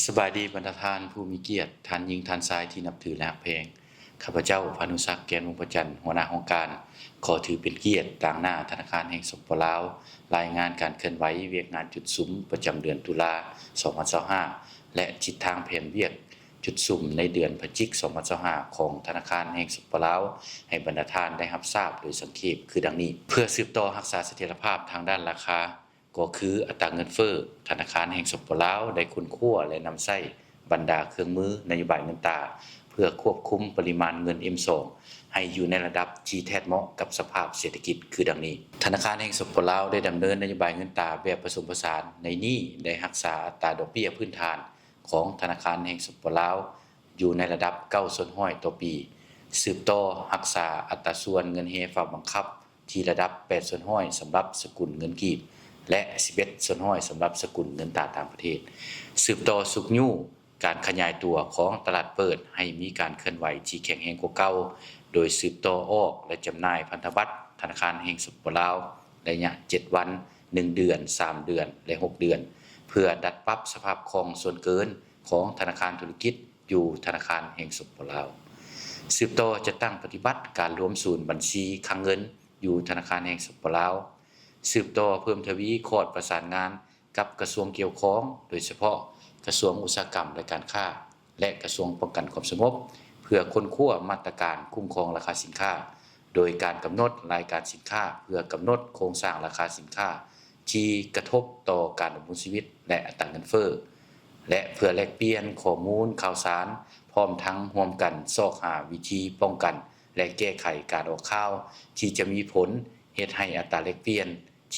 สบายดีบรรดาท่านผู้มีเกียรติท่านหญิงท่านชายที่นับถือและเพลงข้าพเจ้าพานุศักดิ์แกนวงศ์ประจันทร์หัวหน้าองค์การขอถือเป็นเกียรติต่างหน้าธนาคารแห่งสปปลาวรายงานการเคลื่อนไหวเวียกงานจุดสุมประจำเดือนตุลา2025และทิศทางแผนเวียกจุดสุมในเดือนพฤศจิกายน2025ของธนาคารแห่งสปปลาวให้บรรดาท่านได้รับทราบโดยสังเขปคือดังนี้เพื่อสืบต่อรักษาเสถียรภาพทางด้านราคาก็คืออัตราเงินเฟ้อธนาคารแห่งสปปลาวได้คุ้นคั่วและนำใช้บรรดาเครื่องมือนโยบายเงินตราเพื่อควบคุมปริมาณเงิน M2 ให้อยู่ในระดับที่แท้เหมาะกับสภาพเศรษฐกิจคือดังนี้ธนาคารแห่งสปปลาวได้ดำเนินนโยบายเงินตราแบบผสมผสานในนี้ได้รักษาอัตราดอกเบี้ยพื้นฐานของธนาคารแห่งสปปลาวอยู่ในระดับ9%ต่อปีสืบต่อรักษาอัตราส่วนเงินเฮฝากบังคับที่ระดับ8%สำหรับสกุลเงินกีบและ11%สำหรับสกุลเงินตราต่างประเทศสืบต่อสุกยู่การขยายตัวของตลาดเปิดให้มีการเคลื่อนไหวที่แข็งแรงกว่าเก่าโดยสืบต่อออกและจำหน่ายพันธบัตรธนาคารแห่งสปปลาวระยะ7วัน1เดือน3เดือนและ6เดือนเพื่อดัดปรับสภาพคล่องส่วนเกินของธนาคารธุรกิจอยู่ธนาคารแห่งสปปลาวสืบต่อจะตั้งปฏิบัติการรวมศูนย์บัญชีคลังเงินอยู่ธนาคารแห่งสปปลาวสืบต่อเพิ่มทวีคอร์ดประสานงานกับกระทรวงเกี่ยวข้องโดยเฉพาะกระทรวงอุตสาหกรรมและการค้าและกระทรวงป้องกันความสงบเพื่อค้นคว้ามาตรการคุ้มครองราคาสินค้าโดยการกำหนดรายการสินค้าเพื่อกำหนดโครงสร้างราคาสินค้าที่กระทบต่อการดำรงชีวิตและอัตราเงินเฟ้อและเพื่อแลกเปลี่ยนข้อมูลข่าวสารพร้อมทั้งร่วมกันซอกหาวิธีป้องกันและแก้ไขการออกข่าวที่จะมีผลเฮ็ดให้อัตราแลกเปลี่ยน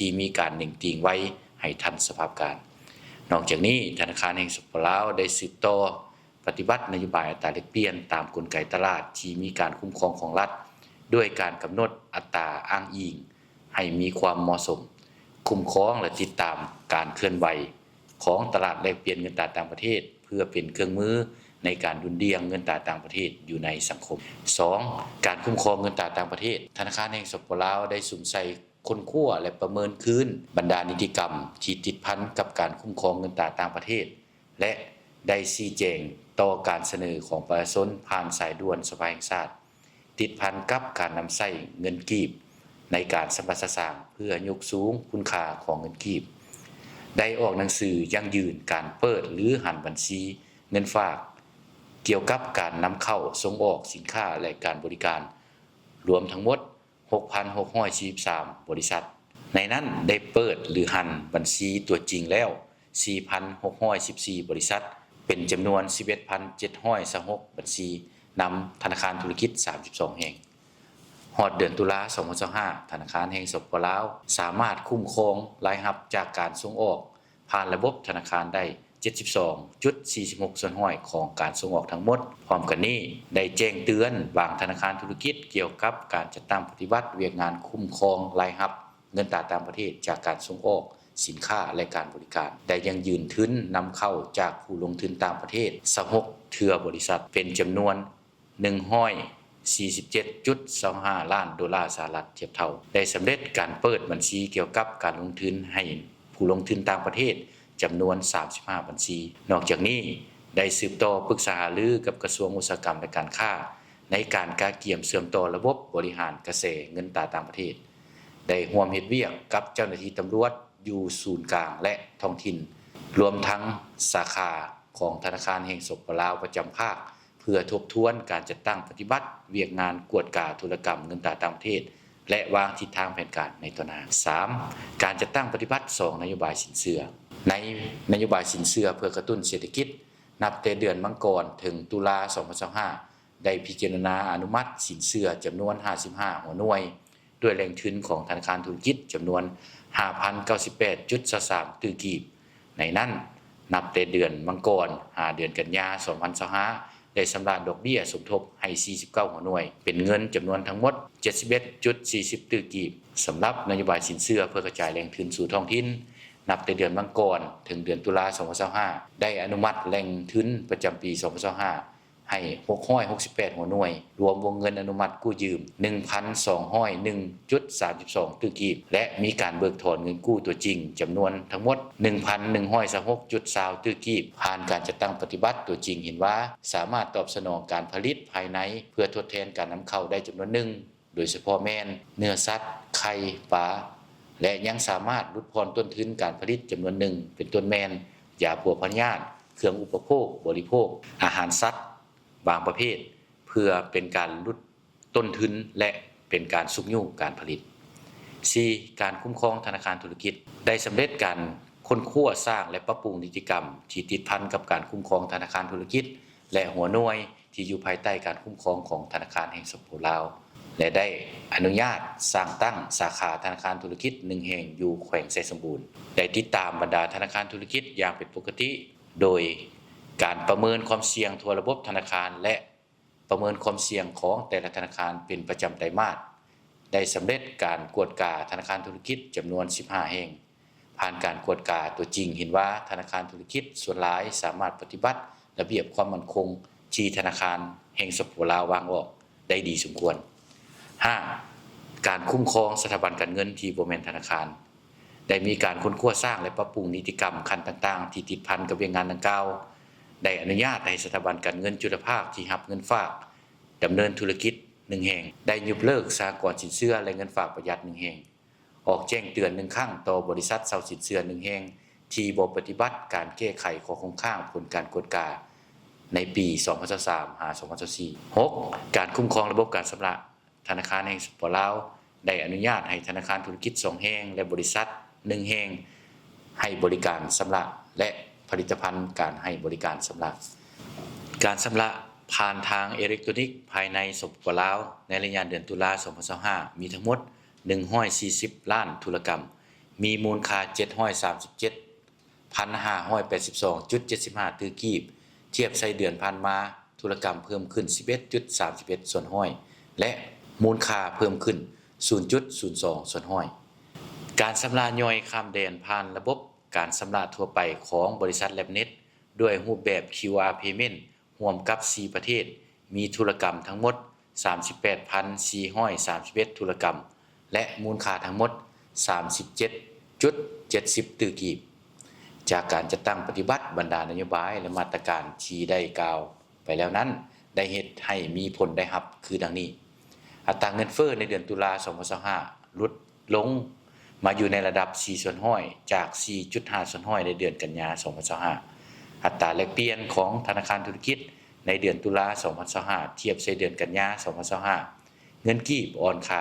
ที่มีการหนิ่งติงไว้ให้ทันสภาพการนอกจากนี้ธนาคารแห่งสปปลาวได้สืบต่อปฏิบัตินโยบายอัตราแลกเปลี่ยนตามกลไกตลาดที่มีการคุ้มครองของรัฐด้วยการกำหนดอัตราอ้างอิงให้มีความเหมาะสมคุ้มครองและติดตามการเคลื่อนไหวของตลาดแลกเปลี่ยนเงินตราต่างประเทศเพื่อเป็นเครื่องมือในการดุลเดียงเงินตราต่างประเทศอยู่ในสังคม 2. การคุ้มครองเงินตราต่างประเทศธนาคารแห่งสปปลาวได้สุ่มใส่ค้นคว้าและประเมินคืนบรรดานิติกรรมที่ติดพันกับการคุ้มครองเงินตราต่างประเทศและได้ชี้แจงต่อการเสนอของประชาชนผ่านสายด่วนสภาแห่งชาติติดพันกับการนำใช้เงินกีบในการสมรรถสร้างเพื่อยกสูงคุณค่าของเงินกีบได้ออกหนังสือยั่งยืนการเปิดหรือหันบัญชีเงินฝากเกี่ยวกับการนำเข้าส่งออกสินค้าและการบริการรวมทั้งหมด6,643 บริษัทในนั้นได้เปิดหรือหันบัญชีตัวจริงแล้ว 4,614 บริษัทเป็นจำนวน 11,726 บัญชีนำธนาคารธุรกิจ 32 แห่งฮอดเดือนตุลา2025ธนาคารแห่งสปปลาวสามารถคุ้มครองรายรับจากการส่งออกผ่านระบบธนาคารได้ 72.46 ส่วนห้อยของการส่งออกทั้งหมดพร้อมกันนี้ได้แจ้งเตือนบางธนาคารธุรกิจเกี่ยวกับการจัดตั้งปฏิบัติเวียกงานคุ้มครองรายรับเงินตราต่างประเทศจากการส่งออกสินค้าและการบริการได้ยังยืนทุนนำเข้าจากผู้ลงทุนต่างประเทศ26เทื่อบริษัทเป็นจำนวน147.25 ล้านดอลลาร์สหรัฐเทียบเท่าได้สำเร็จการเปิดบัญชีเกี่ยวกับการลงทุนให้ผู้ลงทุนต่างประเทศจำนวน35บัญชีนอกจากนี้ได้สืบต่อปรึกษาหารือกับกระทรวงอุตสาหกรรมและการค้าในการกาเกี่ยมเสื่อมต่อระบบบริหารกระแสเงินตราต่างประเทศได้ร่วมเฮ็ดเวียกกับเจ้าหน้าที่ตำรวจอยู่ศูนย์กลางและท้องถิ่นรวมทั้งสาขาของธนาคารแห่งสปปลาวประจำภาคเพื่อทบทวนการจัดตั้งปฏิบัติเวียกงานกวดกาธุรกรรมเงินตราต่างประเทศและวางทิศทางแผนการในต่อหน้า 3. การจัดตั้งปฏิบัติ2นโยบายสินเชื่อในนโยบายสินเชื่อเพื่อกระตุ้นเศรษฐกิจนับแต่เดือนมังกรถึงตุลา2025ได้พิจารณาอนุมัติสินเชื่อจำนวน55หัวหน่วยด้วยแรงทุนของธนาคารธุรกิจจำนวน 5,098.23 ตื้อกีบในนั้นนับแต่เดือนมังกรเดือนกันยายน2025ได้ชำระดอกเบี้ยสมทบให้49หัวหน่วยเป็นเงินจำนวนทั้งหมด 71.40 ตื้อกีบสำหรับนโยบายสินเชื่อเพื่อกระจายแรงทุนสู่ท้องถิ่นนับแต่เดือนมังกรถึงเดือนตุลา2025ได้อนุมัติแรงทุนประจำปี2025 ให้668หัวหน่วยรวมวงเงินอนุมัติกู้ยืม 1,201.32 ตื้อกีบและมีการเบิกถอนเงินกู้ตัวจริงจำนวนทั้งหมด 1,126.20 ตื้อกีบผ่านการจัดตั้งปฏิบัติตัวจริงเห็นว่าสามารถตอบสนองการผลิตภายในเพื่อทดแทนการนำเข้าได้จำนวนหนึ่งโดยเฉพาะแม่นเนื้อสัตว์ไข่ปลาและยังสามารถลดพรต้นทุนการผลิตจำนวนหนึ่งเป็นต้นแม่นยาพัวพยาธิเครื่องอุปโภคบริโภคอาหารสัตว์บางประเภทเพื่อเป็นการลดต้นทุนและเป็นการสุกยุ่งการผลิต 4. การคุ้มครองธนาคารธุรกิจได้สำเร็จการค้นคว้าสร้างและปรับปรุงนิติกรรมที่ติดพันกับการคุ้มครองธนาคารธุรกิจและหัวหน่วยที่อยู่ภายใต้การคุ้มครองของธนาคารแห่งสปปลาวและได้อนุญาตสร้างตั้งสาขาธนาคารธุรกิจ1แห่งอยู่แขวงไซสมบูรณ์ได้ติดตามบรรดาธนาคารธุรกิจอย่างเป็นปกติโดยการประเมินความเสี่ยงทั่วระบบธนาคารและประเมินความเสี่ยงของแต่ละธนาคารเป็นประจำไตรมาสได้สำเร็จการกวดกาธนาคารธุรกิจจำนวน15แห่งผ่านการกวดกาตัวจริงเห็นว่าธนาคารธุรกิจส่วนหลายสามารถปฏิบัติระเบียบความมั่นคงที่ธนาคารแห่งสปปลาววางออกได้ดีสมควร 5. การคุ้มครองสถาบันการเงินที่บ่แม่นธนาคารได้มีการค้นคว้าสร้างและปรับปรุงนิติกรรมขั้นต่างๆที่ติดพันกับเวียงงานดังกล่าวได้อนุญาตให้สถาบันการเงินจุลภาคที่รับเงินฝากดำเนินธุรกิจ1แห่งได้ยกเลิกสหกรณ์สินเชื่อและเงินฝากประหยัด1แห่งออกแจ้งเตือน1ครั้งต่อบริษัทเช่าสินเชื่อ1แห่งที่บ่ปฏิบัติการแก้ไขข้อคงค้างผลการกวดกาในปี 2023 หา 2024 6. การคุ้มครองระบบการชำระธนาคารแห่งสปปลาวได้อนุญาตให้ธนาคารธุรกิจ2แห่งและบริษัท1แห่งให้บริการชำระและผลิตภัณฑ์การให้บริการชำระการชำระผ่านทางอิเล็กทรอนิกส์ภายในสปปลาวในระยะเดือนตุลาคม 2025 มีทั้งหมด140ล้านธุรกรรมมีมูลค่า 737,582.75 ตื้อกีบเทียบใส่เดือนผ่านมาธุรกรรมเพิ่มขึ้น 11.31 ส่วนห้อยและมูลค่าเพิ่มขึ้น 0.02 ส่วนห้อยการชำระย่อยข้ามแดนผ่านระบบการชำระทั่วไปของบริษัทแลบเน็ตด้วยรูปแบบ QR Payment ร่วมกับ4ประเทศมีธุรกรรมทั้งหมด 38,431 ธุรกรรมและมูลค่าทั้งหมด 37.70 ตื้อกีบจากการจัดตั้งปฏิบัติบรรดานโยบายและมาตรการที่ได้กล่าวไปแล้วนั้นได้เฮ็ดให้มีผลได้รับคือดังนี้อัตราเงินเฟ้อในเดือนตุลาคม 2025 ลดลงมาอยู่ในระดับ 4 ส่วนห้อยจาก 4.5 ส่วนห้อยในเดือนกันยายน 2025 อัตราแลกเปลี่ยนของธนาคารธุรกิจในเดือนตุลาคม 2025 เทียบใส่เดือนกันยายน 2025 เงินกีบอ่อนค่า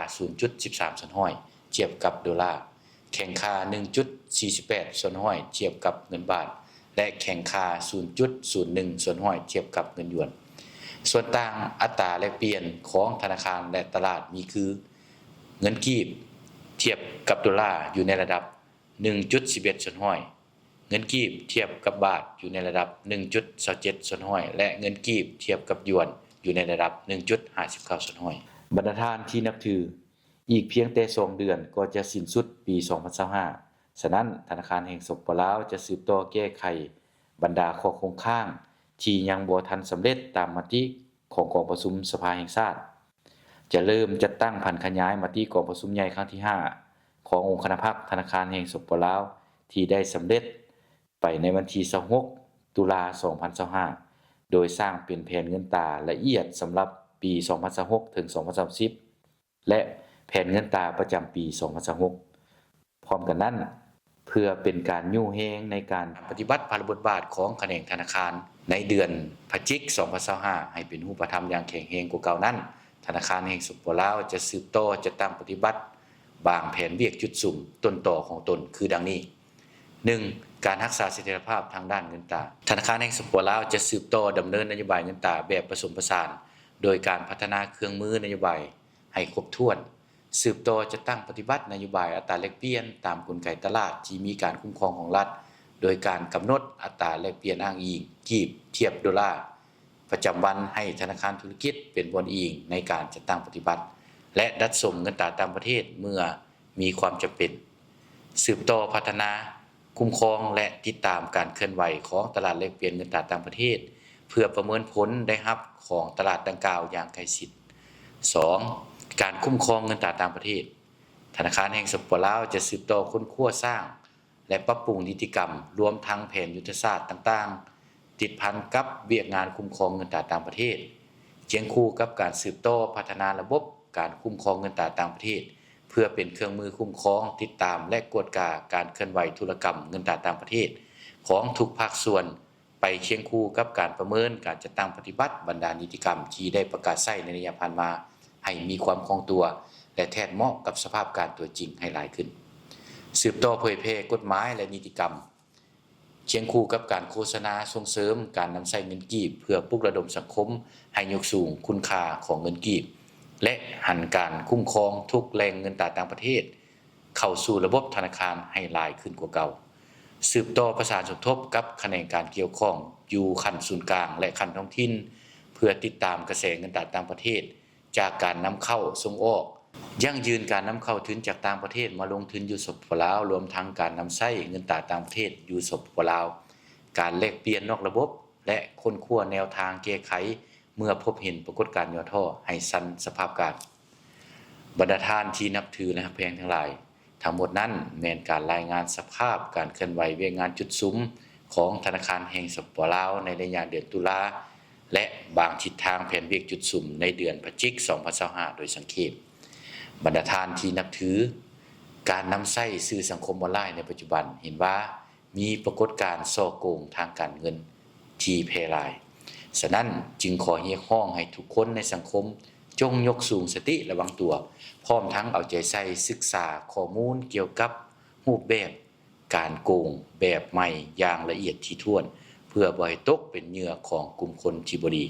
0.13 ส่วนห้อยเทียบกับดอลลาร์แข่งค่า 1.48 ส่วนห้อยเทียบกับเงินบาทและแข่งค่า 0.01 ส่วนห้อยเทียบกับเงินหยวนส่วนต่างอัตราแลกเปลี่ยนของธนาคารและตลาดมีคือเงินกีบเทียบกับดอลลาร์อยู่ในระดับ 1.11 ส่วนห้อยเงินกีบเทียบกับบาทอยู่ในระดับ 1.27 ส่วนห้อยและเงินกีบเทียบกับหยวนอยู่ในระดับ 1.59 ส่วนห้อยบรรดาท่านที่นับถืออีกเพียงแต่2เดือนก็จะสิ้นสุดปี 2025 ฉะนั้นธนาคารแห่งสปปลาวจะสืบต่อแก้ไขบรรดาข้อคงค้างที่ยังบ่ทันสำเร็จตามมติของกองประชุมสภาแห่งชาติจะเริ่มจัดตั้งผันขยายมติกองประชุมใหญ่ครั้งที่5ขององค์คณะพรรคธนาคารแห่งสปปลาวที่ได้สำเร็จไปในวันที่26ตุลาคม 2025 โดยสร้างเป็นแผนเงินตราละเอียดสำหรับปี 2026 ถึง 2030 และแผนเงินตราประจำปี 2026 พร้อมกันนั้นเพื่อเป็นการยู่แฮงในการปฏิบัติภารบทบาทของแขนงธนาคารในเดือนพฤศจิกายน 2025 ให้เป็นรูปธรรมอย่างแข็งแรงกว่าเก่านั้นธนาคารแห่งสปปลาวจะสืบต่อจะตั้งปฏิบัติบางแผนเวียกจุดสุ่มต้นต่อของตนคือดังนี้ 1. การรักษาเสถียรภาพทางด้านเงินตราธนาคารแห่งสปปลาวจะสืบต่อดำเนินนโยบายเงินตราแบบผสมผสานโดยการพัฒนาเครื่องมือนโยบายให้ครบถ้วนสืบต่อจะตั้งปฏิบัตินโยบายอัตราแลกเปลี่ยนตามกลไกตลาดที่มีการคุ้มครองของรัฐโดยการกำหนดอัตราแลกเปลี่ยนอ้างอิงกีบเทียบดอลลาร์ประจำวันให้ธนาคารธุรกิจเป็นบนอิงในการจัดตั้งปฏิบัติและดัดส่งเงินตราต่างประเทศเมื่อมีความจำเป็นสืบต่อพัฒนาคุ้มครองและติดตามการเคลื่อนไหวของตลาดแลกเปลี่ยนเงินตราต่างประเทศ เพื่อประเมินผลได้รับของตลาดดังกล่าวอย่างใกล้ชิด 2. การคุ้มครองเงินตราต่างประเทศธนาคารแห่งสปปลาวจะสืบต่อค้นคว้าสร้างและปรับปรุงนิติกรรมรวมทั้งแผนยุทธศาสตร์ต่างๆติดพันกับเวียกงานคุ้มครองเงินตราต่างประเทศเคียงคู่กับการสืบต่อพัฒนาระบบการคุ้มครองเงินตราต่างประเทศเพื่อเป็นเครื่องมือคุ้มครองติดตามและกวดกาการเคลื่อนไหวธุรกรรมเงินตราต่างประเทศของทุกภาคส่วนไปเคียงคู่กับการประเมินการจัดตั้งปฏิบัติบรรดานิติกรรมที่ได้ประกาศใช้ในระยะผ่านมาให้มีความคล่องตัวและแทนเหมาะกับสภาพการตัวจริงให้หลายขึ้นสืบต่อเผยแพร่กฎหมายและนิติกรรมเคียงคู่กับการโฆษณาส่งเสริมการนำใช้เงินกีบเพื่อปลุกระดมสังคมให้ยกสูงคุณค่าของเงินกีบและหันการคุ้มครองทุกแหล่งเงินตราต่างประเทศเข้าสู่ระบบธนาคารให้หลายขึ้นกว่าเก่าสืบต่อประสานสมทบกับแขนงการเกี่ยวข้องอยู่ขั้นศูนย์กลางและขั้นท้องถิ่นเพื่อติดตามกระแสเงินตราต่างประเทศจากการนำเข้าส่งออกยั่งยืนการนำเข้าทุนจากต่างประเทศมาลงทุนอยู่สปปลาวรวมทั้งการนำใช้เงินตราต่างประเทศอยู่สปปลาวการแลกเปลี่ยนนอกระบบและค้นคว้าแนวทางแก้ไขเมื่อพบเห็นปรากฏการณ์ย่อท่อให้สั้นสภาพการบรรดาท่านที่นับถือและแพงทั้งหลายทั้งหมดนั้นแม่นการรายงานสภาพการเคลื่อนไหวเวียกงานจุดซุ้มของธนาคารแห่งสปปลาวในระยะเดือนตุลาและบางทิศทางแผนเวียกจุดซุ้มในเดือนพฤศจิกายน 2025 โดยสังเขปบรรดาท่านที่นับถือการนำใช้สื่อสังคมออนไลน์ในปัจจุบันเห็นว่ามีปรากฏการณ์ฉ้อโกงทางการเงินที่แพร่หลายฉะนั้นจึงขอเรียกร้องให้ทุกคนในสังคมจงยกสูงสติระวังตัวพร้อมทั้งเอาใจใส่ศึกษาข้อมูลเกี่ยวกับรูปแบบการโกงแบบใหม่อย่างละเอียดถี่ถ้วนเพื่อบ่ให้ตกเป็นเหยื่อของกลุ่มคนที่บ่ดี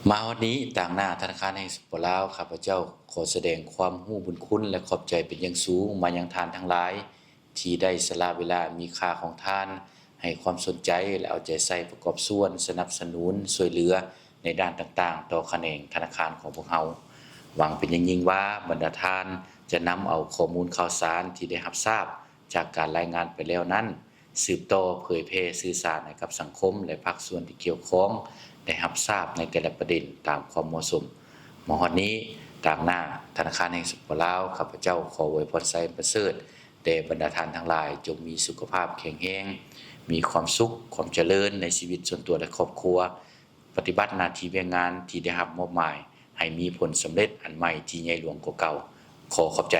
มาวันนี้ต่างหน้าธนาคารแห่งสปปลาวข้าพเจ้าขอแสดงความรู้บุญคุณและขอบใจเป็นอย่างสูงมายังท่านทั้งหลายที่ได้สละเวลามีค่าของท่านให้ความสนใจและเอาใจใส่ประกอบส่วนสนับสนุนช่วยเหลือในด้านต่างๆต่อแขนงธนาคารของพวกเราหวังเป็นอย่างยิ่งว่าบรรดาท่านจะนำเอาข้อมูลข่าวสารที่ได้รับทราบจากการรายงานไปแล้วนั้นสืบต่อเผยแพร่สื่อสารให้กับสังคมและภาคส่วนที่เกี่ยวข้องได้รับทราบในแต่ละประเด็นตามความเหมาะสมมาฮอดนี้ต่างหน้าธนาคารแห่งสปปลาวข้าพเจ้าขออวยพรไสประเสริฐแด่บรรดาท่านทั้งหลายจงมีสุขภาพแข็งแรงมีความสุขความเจริญในชีวิตส่วนตัวและครอบครัวปฏิบัติหน้าที่เวียกงานที่ได้รับมอบหมายให้มีผลสำเร็จอันใหม่ที่ใหญ่หลวงกว่าเก่าขอขอบใจ